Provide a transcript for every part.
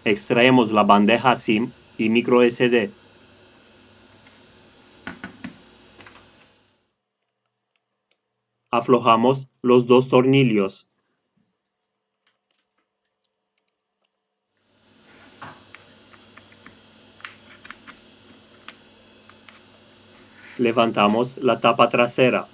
Extraemos la bandeja SIM y micro SD. Aflojamos los dos tornillos. Levantamos la tapa trasera.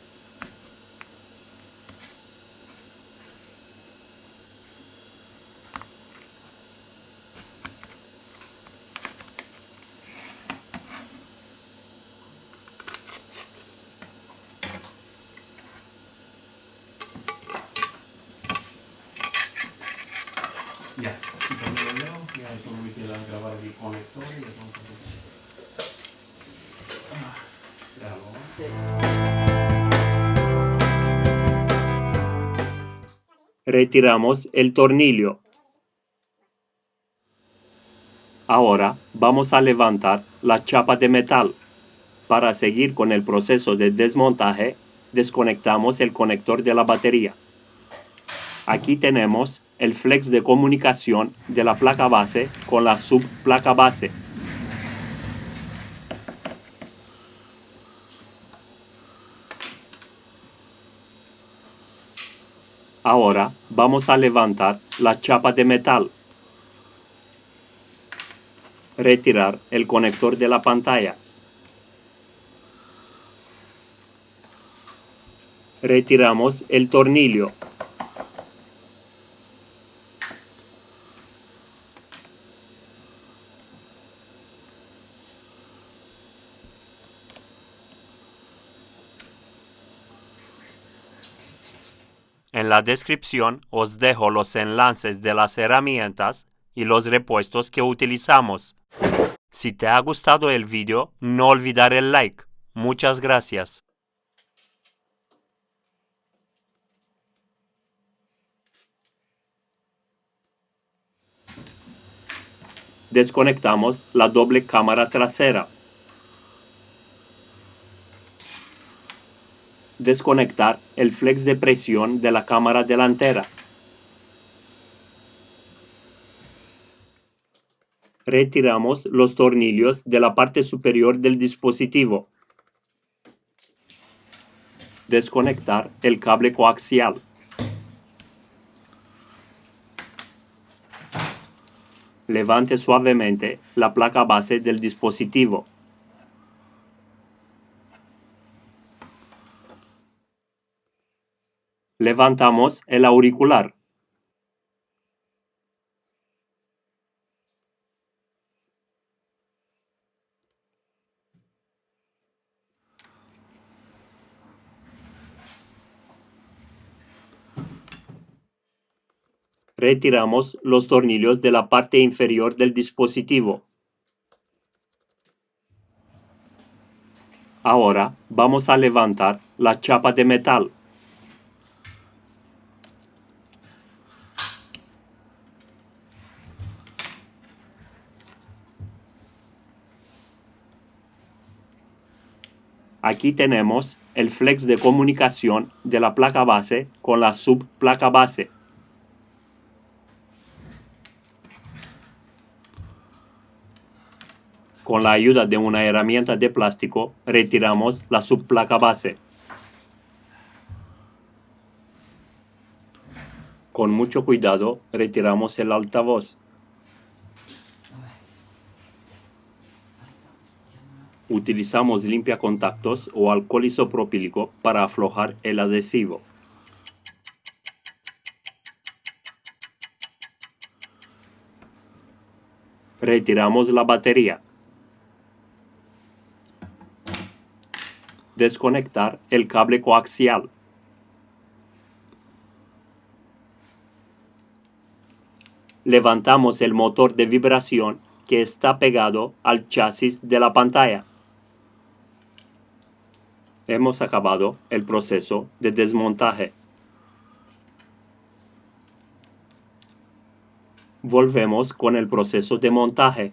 Ya, quitando el dedo, ya solo me queda grabar el conector y entonces... Retiramos el tornillo. Ahora vamos a levantar la chapa de metal. Para seguir con el proceso de desmontaje, desconectamos el conector de la batería. Aquí tenemos el flex de comunicación de la placa base con la subplaca base. Ahora vamos a levantar la chapa de metal. Retirar el conector de la pantalla. Retiramos el tornillo. En la descripción os dejo los enlaces de las herramientas y los repuestos que utilizamos. Si te ha gustado el video, no olvidar el like. Muchas gracias. Desconectamos la doble cámara trasera. Desconectar el flex de presión de la cámara delantera. Retiramos los tornillos de la parte superior del dispositivo. Desconectar el cable coaxial. Levante suavemente la placa base del dispositivo. Levantamos el auricular. Retiramos los tornillos de la parte inferior del dispositivo. Ahora vamos a levantar la chapa de metal. Aquí tenemos el flex de comunicación de la placa base con la subplaca base. Con la ayuda de una herramienta de plástico, retiramos la subplaca base. Con mucho cuidado, retiramos el altavoz. Utilizamos limpiacontactos o alcohol isopropílico para aflojar el adhesivo. Retiramos la batería. Desconectar el cable coaxial. Levantamos el motor de vibración que está pegado al chasis de la pantalla. Hemos acabado el proceso de desmontaje. Volvemos con el proceso de montaje.